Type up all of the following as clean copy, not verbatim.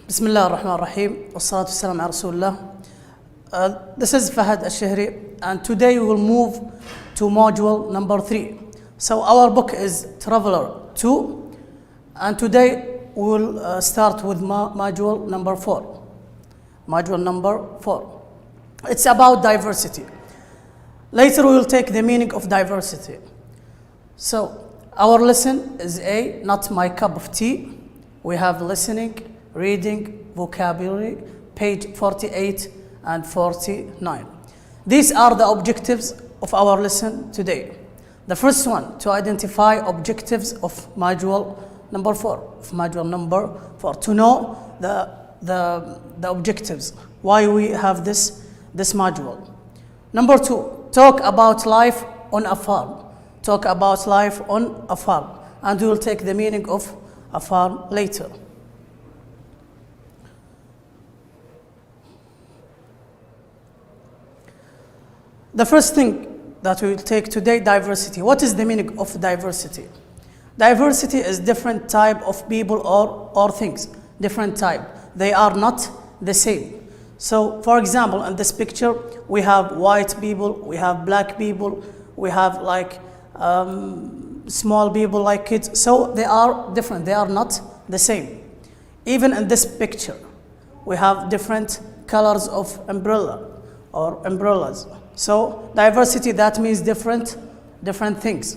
بسم الله الرحمن الرحيم والصلاة والسلام على رسول الله. This is Fahad Al-Shahri, and today we will move to module number 3. So our book is Traveler 2, and today we will start with module number 4. Module number 4. It's about diversity. Later we will take the meaning of diversity. So our lesson is A, not my cup of tea. We have listening, reading, vocabulary, page 48 and 49. These are the objectives of our lesson today. The first one, to identify objectives of module number 4. To know the objectives, why we have this module. Number 2, talk about life on a farm. Talk about life on a farm, and we will take the meaning of a farm later. The first thing that we will take today, diversity. What is the meaning of diversity? Diversity is different type of people or things. Different type. They are not the same. So, for example, in this picture, we have white people, we have black people, we have like small people like kids. So they are different. They are not the same. Even in this picture, we have different colors of umbrella or umbrellas. So diversity, that means different things.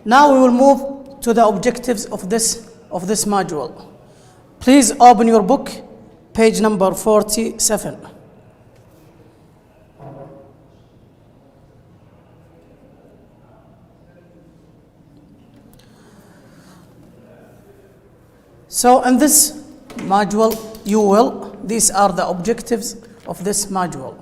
Now we will move to the objectives of this module. Please open your book, page number 47. So in this module, these are the objectives of this module.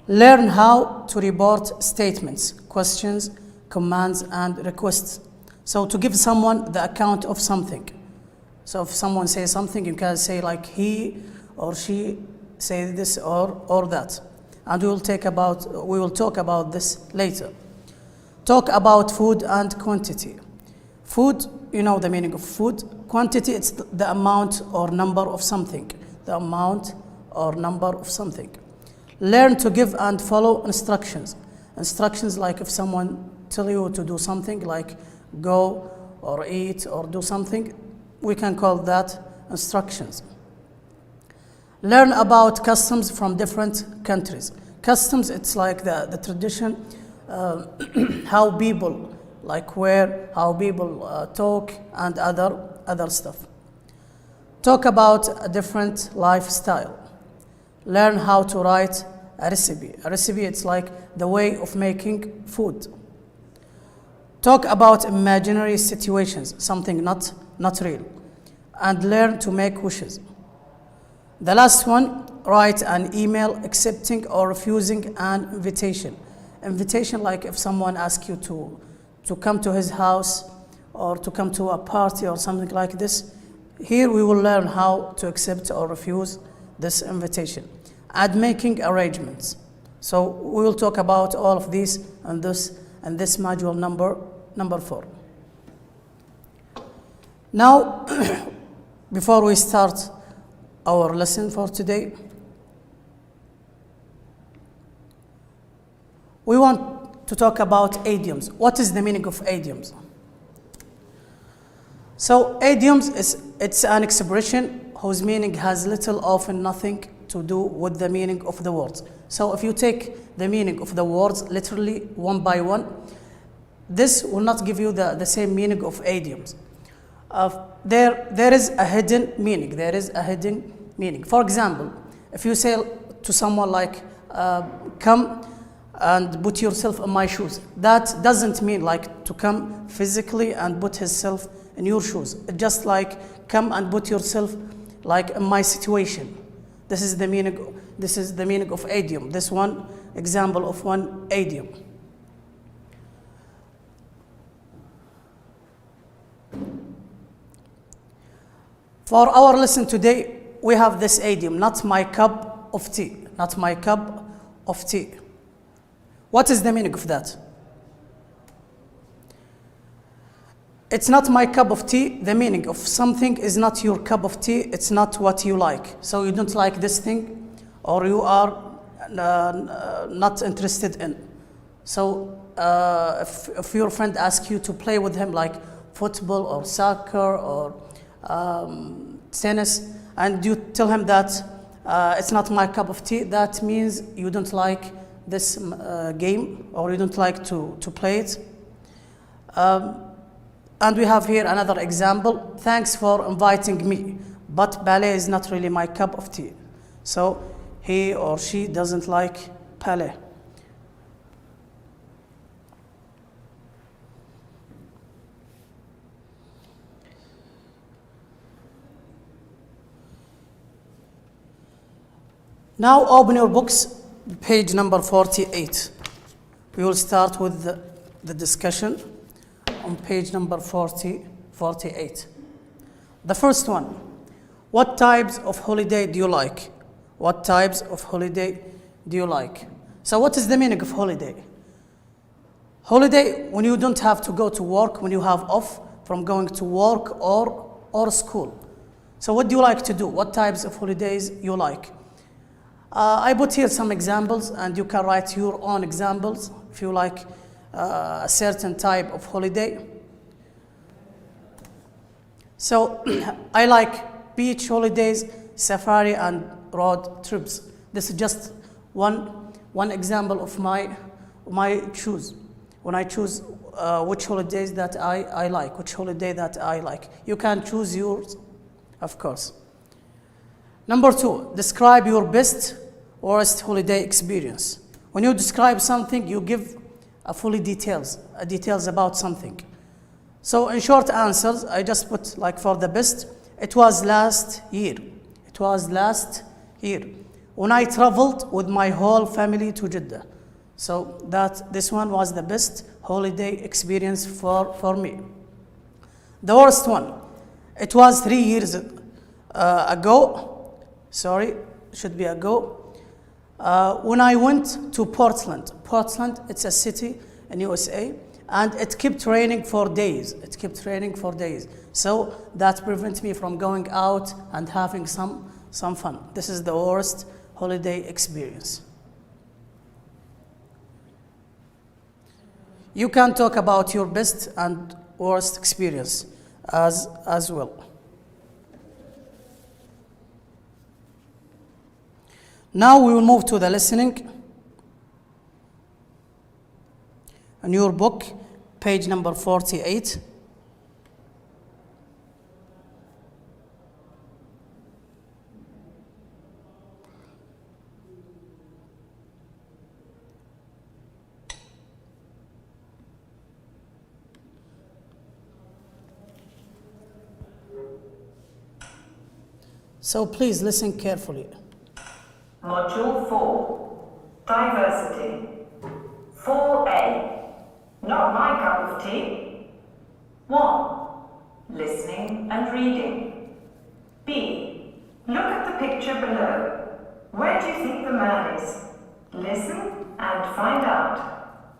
Learn how to report statements, questions, commands, and requests. So to give someone the account of something. So if someone says something, you can say like he or she say this or that. And we will talk about this later. Talk about food and quantity. Food, you know the meaning of food. Quantity, it's the amount or number of something. The amount or number of something. Learn to give and follow instructions. Instructions, like if someone tell you to do something, like go or eat or do something, we can call that instructions. Learn about customs from different countries. Customs, it's like the tradition, how people how people talk and other stuff. Talk about a different lifestyle. Learn how to write a recipe. A recipe, it's like the way of making food. Talk about imaginary situations, something not real. And learn to make wishes. The last one, write an email accepting or refusing an invitation. Invitation, like if someone asks you to come to his house or to come to a party or something like this. Here we will learn how to accept or refuse this invitation. And making arrangements. So we will talk about all of these and this module number 4. Now, before we start our lesson for today, we want to talk about idioms. What is the meaning of idioms? So idioms it's an expression whose meaning has little, often nothing to do with the meaning of the words. So if you take the meaning of the words literally one by one, this will not give you the same meaning of idioms. There is a hidden meaning. For example, if you say to someone like, come and put yourself in my shoes, that doesn't mean like to come physically and put himself in your shoes. Just like come and put yourself like in my situation. This is the meaning of idiom. This one example of one idiom. For our lesson today, we have this idiom, not my cup of tea. Not my cup of tea. What is the meaning of that? It's not my cup of tea. The meaning of something is not your cup of tea. It's not what you like. So you don't like this thing, or you are not interested in. So if your friend asks you to play with him, like football or soccer or tennis, and you tell him that it's not my cup of tea, that means you don't like this game, or you don't like to play it. And we have here another example. Thanks for inviting me, but ballet is not really my cup of tea. So he or she doesn't like ballet. Now open your books, page number 48. We will start with the discussion on page number 48. The first one, what types of holiday do you like? What types of holiday do you like? So what is the meaning of holiday? Holiday, when you don't have to go to work, when you have off from going to work or school. So what do you like to do? What types of holidays you like? I put here some examples, and you can write your own examples if you like a certain type of holiday. So I like beach holidays, safari, and road trips. This is just one example of my choose. When I choose which holidays that I like, which holiday that I like. You can choose yours, of course. Number 2, describe your best, worst holiday experience. When you describe something, you give details about something. So in short answers, I just put, like, for the best, it was last year. It was last year when I traveled with my whole family to Jeddah. So this one was the best holiday experience for me. The worst one, it was 3 years ago. Sorry, should be ago. When I went to Portland. Portland, it's a city in USA, and it kept raining for days. It kept raining for days. So that prevents me from going out and having some fun. This is the worst holiday experience. You can talk about your best and worst experience as well. Now we will move to the listening. In your book, page number 48. So please listen carefully. Module 4, Diversity. 4A, not my cup of tea. 1, listening and reading. B, look at the picture below. Where do you think the man is? Listen and find out.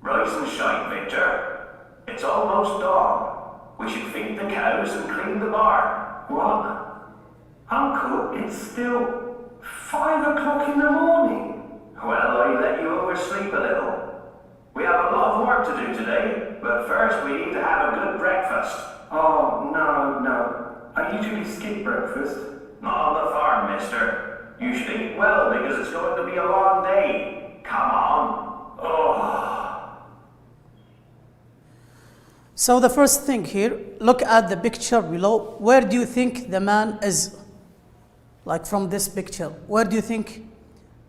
Rise and shine, Victor. It's almost dawn. We should feed the cows and clean the barn. What? Uncle, it's still 5 o'clock in the morning. Well, I let you oversleep a little. We have a lot of work to do today, but first we need to have a good breakfast. Oh, no. I usually skip breakfast. Not on the farm, mister. You should eat well because it's going to be a long day. Come on. Oh. So the first thing here, look at the picture below. Where do you think the man is? Like from this picture, where do you think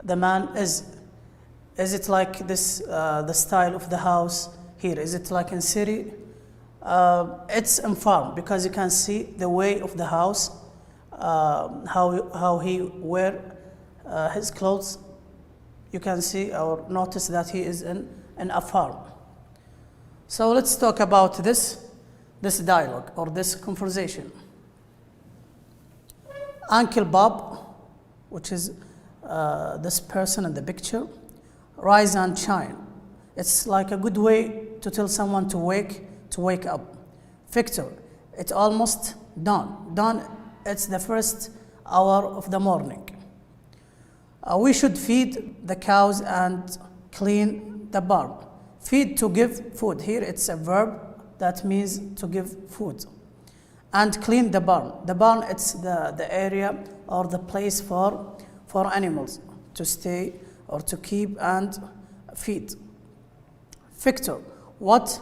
the man is? Is it like this, the style of the house here? Is it like in city? It's in farm, because you can see the way of the house, how he wear his clothes. You can see or notice that he is in a farm. So let's talk about this dialogue or this conversation. Uncle Bob, which is this person in the picture, rise and shine. It's like a good way to tell someone to wake to wake up. Victor, it's almost dawn. Dawn, it's the first hour of the morning. We should feed the cows and clean the barn. Feed, to give food. Here it's a verb that means to give food. And clean the barn. The barn, it's the area or the place for animals to stay or to keep and feed. Victor, what,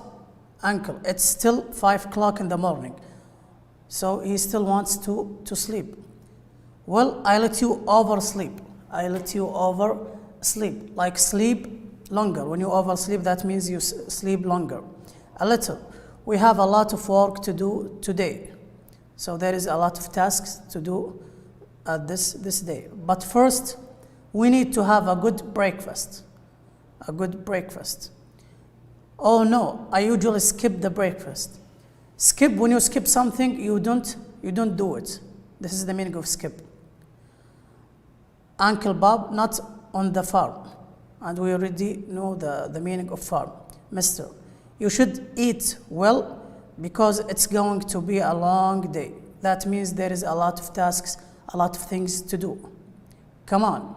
uncle? It's still 5 o'clock in the morning. So he still wants to sleep. Well, I let you oversleep. I let you oversleep. Like sleep longer. When you oversleep, that means you sleep longer. A little. We have a lot of work to do today. So there is a lot of tasks to do this day. But first, we need to have a good breakfast. A good breakfast. Oh no, I usually skip the breakfast. Skip, when you skip something, you don't do it. This is the meaning of skip. Uncle Bob, not on the farm. And we already know the meaning of farm. Mister, you should eat well because it's going to be a long day. That means there is a lot of tasks, a lot of things to do. Come on.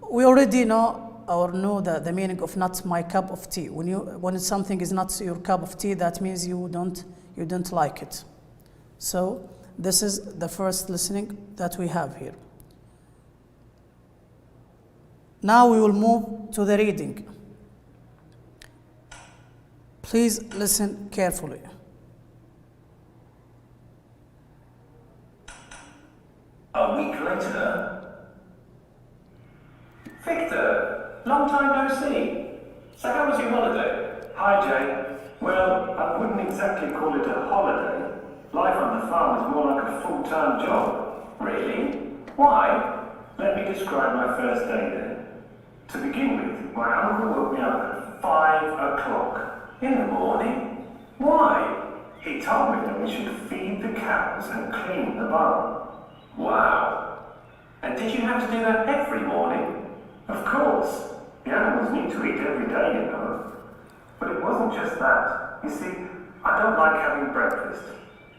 We already know the meaning of not my cup of tea. When something is not your cup of tea, that means you don't like it. So this is the first listening that we have here. Now we will move to the reading. Please listen carefully. A week later. Victor, long time no see. So how was your holiday? Hi, Jay. Well, I wouldn't exactly call it a holiday. Life on the farm is more like a full-time job. Really? Why? Let me describe my first day there. To begin with, my uncle woke me up at 5 o'clock. In the morning? Why? He told me that we should feed the cows and clean the barn. Wow. And did you have to do that every morning? Of course. The animals need to eat every day, you know. But it wasn't just that. You see, I don't like having breakfast.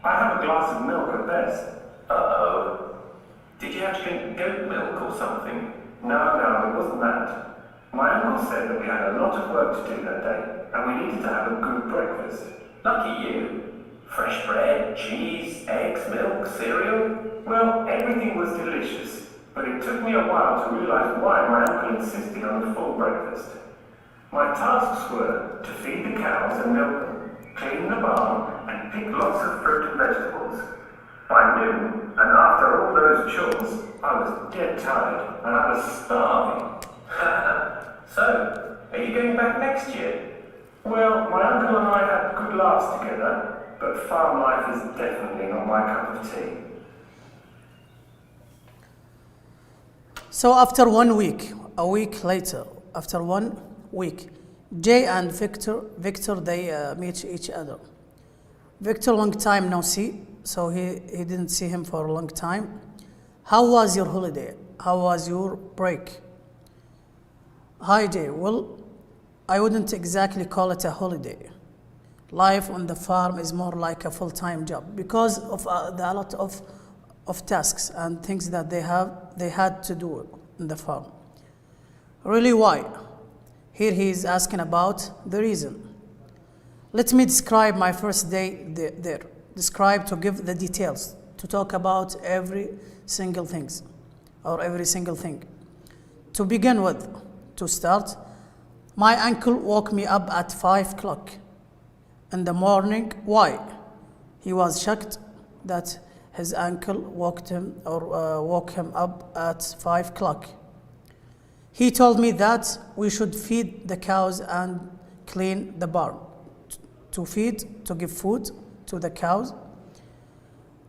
I have a glass of milk at best. Uh-oh. Did you have to drink goat milk or something? No, it wasn't that. My uncle said that we had a lot of work to do that day, and we needed to have a good breakfast. Lucky you. Fresh bread, cheese, eggs, milk, cereal. Well, everything was delicious, but it took me a while to realize why my uncle insisted on a full breakfast. My tasks were to feed the cows and milk them, clean the barn, and pick lots of fruit and vegetables. By noon, and after all those chores, I was dead tired, and I was starving. So, are you going back next year? Well, my uncle and I had good laughs together, but farm life is definitely not my cup of tea. So after 1 week, a week later, after 1 week, Jay and Victor, they meet each other. Victor, long time no see, so he didn't see him for a long time. How was your holiday? How was your break? Hi Jay, well, I wouldn't exactly call it a holiday. Life on the farm is more like a full-time job because of a lot of tasks and things that they had to do in the farm. Really, why? Here he is asking about the reason. Let me describe my first day there. Describe, to give the details, to talk about every single thing. To begin with, to start, my uncle woke me up at 5 o'clock in the morning. Why? He was shocked that his uncle woke him up at 5 o'clock. He told me that we should feed the cows and clean the barn. To feed, to give food to the cows.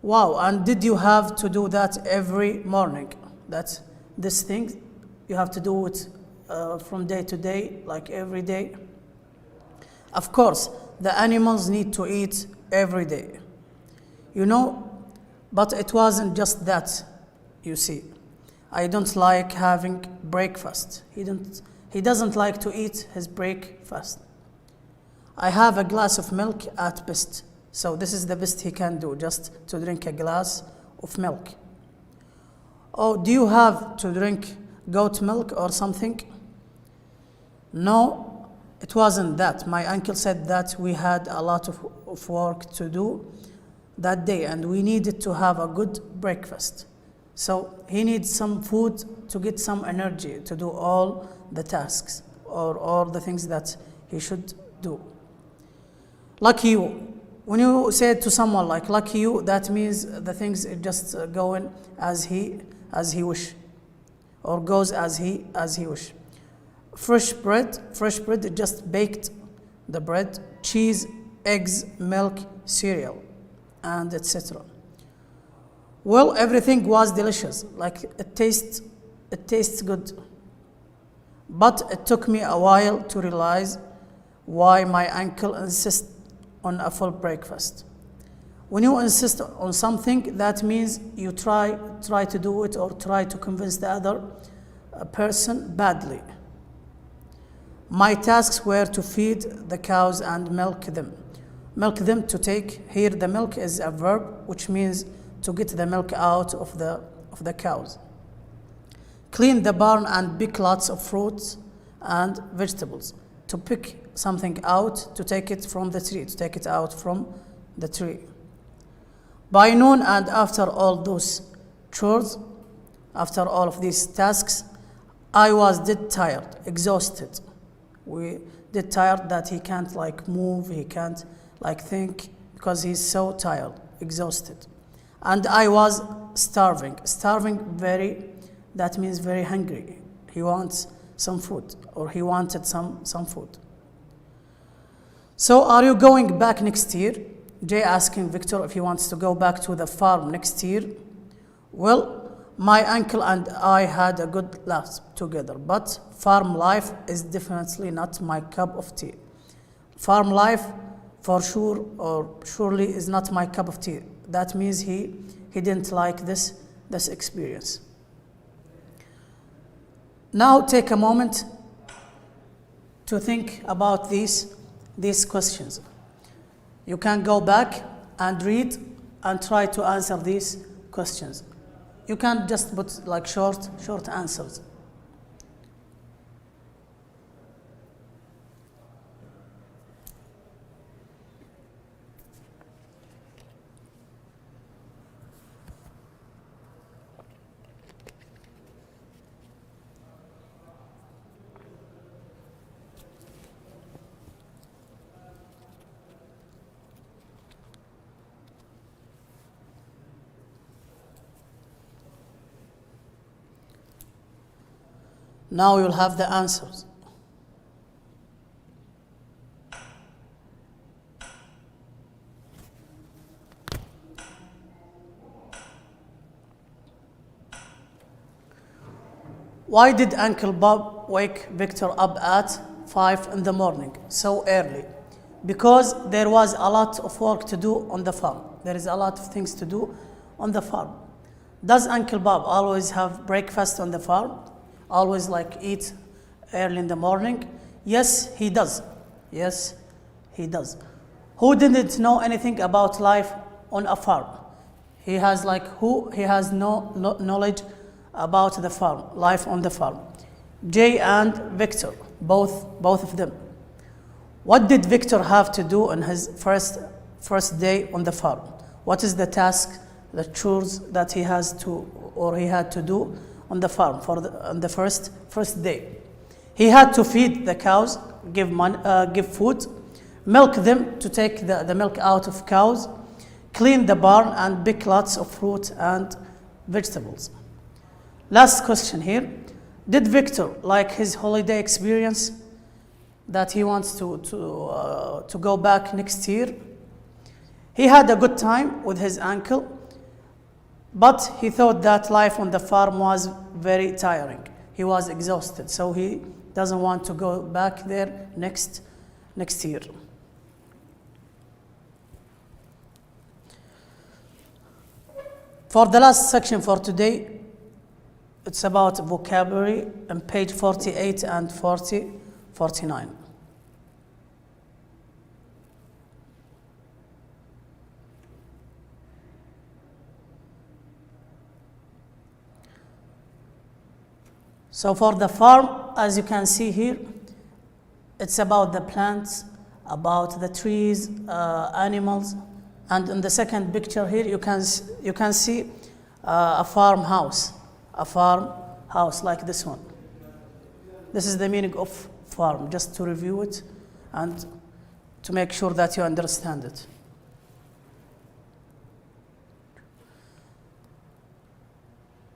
Wow, and did you have to do that every morning? That's this thing, you have to do it from day to day, like every day? Of course, the animals need to eat every day. You know, but it wasn't just that, you see. I don't like having breakfast. He doesn't like to eat his breakfast. I have a glass of milk at best. So this is the best he can do, just to drink a glass of milk. Oh, do you have to drink goat milk or something? No, it wasn't that. My uncle said that we had a lot of work to do that day and we needed to have a good breakfast. So he needs some food to get some energy to do all the tasks or all the things that he should do. Lucky you. When you say it to someone like lucky you, that means the things are just going as he wish, or goes as he wish. Fresh bread just baked the bread, cheese, eggs, milk, cereal, and etc. Well, everything was delicious, like it tastes good. But it took me a while to realize why my uncle insists on a full breakfast. When you insist on something, that means you try to do it or try to convince the other person badly. My tasks were to feed the cows and milk them. Milk them, to take. Here the milk is a verb, which means to get the milk out of the cows. Clean the barn and pick lots of fruits and vegetables. To pick something out, to take it from the tree, to take it out from the tree. By noon and after all those chores, after all of these tasks, I was dead tired, exhausted. We dead tired that he can't like move, he can't like think because he's so tired, exhausted. And I was starving very, that means very hungry. He wants some food, or he wanted some food. So are you going back next year? Jay asking Victor if he wants to go back to the farm next year. Well, my uncle and I had a good laugh together, but farm life is definitely not my cup of tea. Farm life for sure or surely is not my cup of tea. That means he didn't like this experience. Now take a moment to think about these questions. You can go back and read and try to answer these questions. You can just put like short answers. Now you'll have the answers. Why did Uncle Bob wake Victor up at 5 in the morning so early? Because there was a lot of work to do on the farm. There is a lot of things to do on the farm. Does Uncle Bob always have breakfast on the farm? Always like eat early in the morning? Yes, he does. Yes, he does. Who didn't know anything about life on a farm? He has no knowledge about the farm, life on the farm. Jay and Victor, both of them. What did Victor have to do on his first day on the farm? What is the task, the chores that he had to do on the farm on the first day? He had to feed the cows, give food, milk them, to take the milk out of cows, clean the barn and pick lots of fruit and vegetables. Last question here. Did Victor like his holiday experience that he wants to go back next year? He had a good time with his uncle, but he thought that life on the farm was very tiring. He was exhausted, so he doesn't want to go back there next year. For the last section for today, it's about vocabulary on page 48 and 49. So for the farm, as you can see here, it's about the plants, about the trees, animals, and in the second picture here you can see a farmhouse like this one. This is the meaning of farm, just to review it and to make sure that you understand it.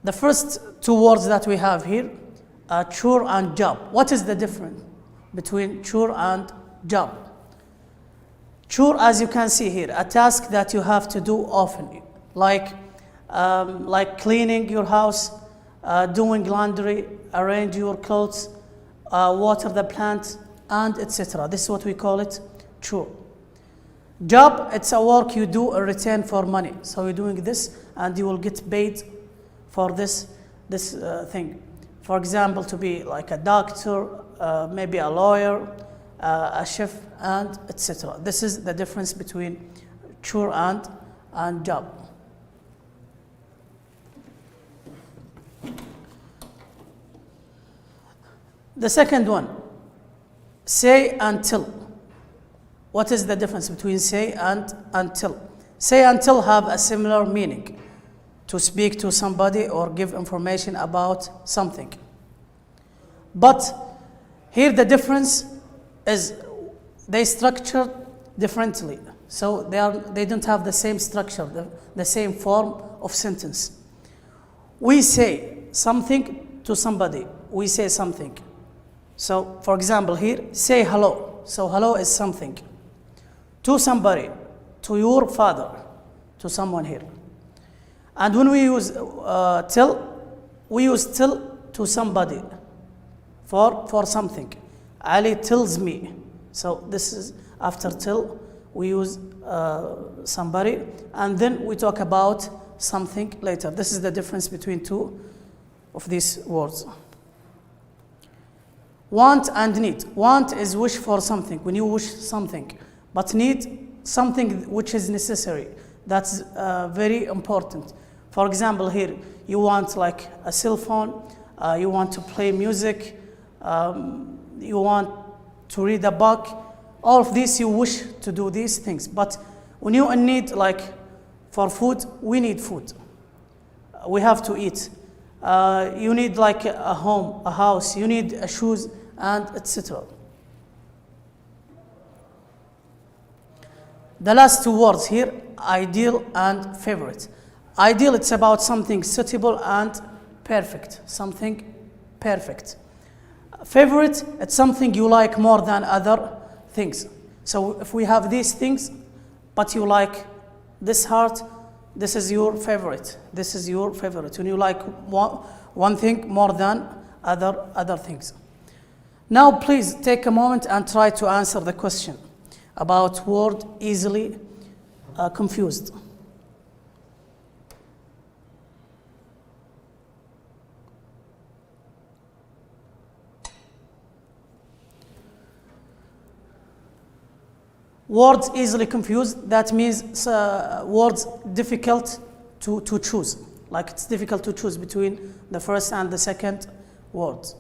The first two words that we have here are chore and job. What is the difference between chore and job? Chore, as you can see here, a task that you have to do often, like cleaning your house, doing laundry, arrange your clothes, water the plant, and etc. This is what we call it, chore. Job, it's a work you do in return for money. So you're doing this and you will get paid for this thing. For example, to be like a doctor, maybe a lawyer, a chef, and etc. This is the difference between chore and job. The second one, say and tell. What is the difference between say and tell? Say and tell have a similar meaning: to speak to somebody or give information about something. But here the difference is they structure differently. So they don't have the same structure, the same form of sentence. We say something to somebody. We say something. So for example here, say hello. So hello is something. To somebody, to your father, to someone here. And when we use tell, we use tell to somebody for something. Ali tells me. So this is after tell, we use somebody, and then we talk about something later. This is the difference between two of these words. Want and need. Want is wish for something, when you wish something. But need, something which is necessary. That's very important. For example here, you want like a cell phone, you want to play music, you want to read a book. All of these you wish to do these things. But when you need like for food, we need food. We have to eat. You need like a home, a house, you need shoes, and etc. The last two words here, ideal and favorite. Ideal, it's about something suitable and perfect, something perfect. Favorite, it's something you like more than other things. So if we have these things, but you like this heart, this is your favorite. This is your favorite. When you like one thing more than other things. Now please take a moment and try to answer the question about word easily confused. Words easily confused, that means words difficult to choose. Like it's difficult to choose between the first and the second words.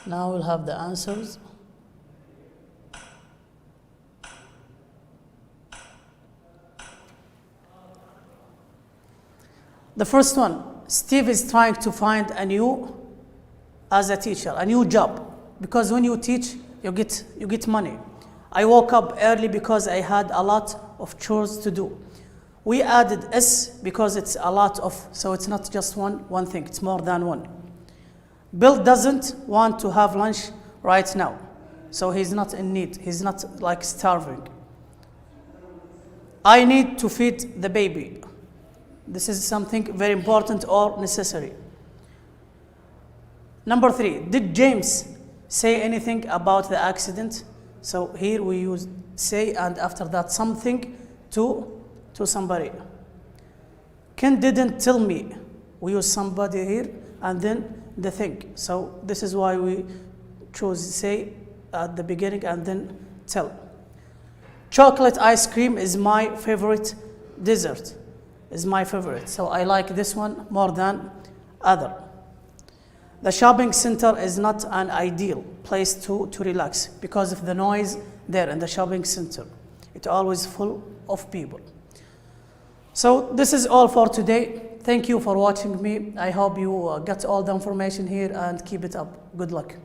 Now we'll have the answers. The first one, Steve is trying to find as a teacher, a new job. Because when you teach, you get money. I woke up early because I had a lot of chores to do. We added S because it's a lot of, so it's not just one thing, it's more than one. Bill doesn't want to have lunch right now, so he's not in need. He's not like starving. I need to feed the baby. This is something very important or necessary. Number 3, did James say anything about the accident? So here we use say and after that something to somebody. Ken didn't tell me. We use somebody here and then the thing. So this is why we chose say at the beginning and then tell. Chocolate ice cream is my favorite dessert. Is my favorite. So I like this one more than other. The shopping center is not an ideal place to relax because of the noise there in the shopping center. It's always full of people. So this is all for today. Thank you for watching me. I hope you got all the information here and keep it up. Good luck.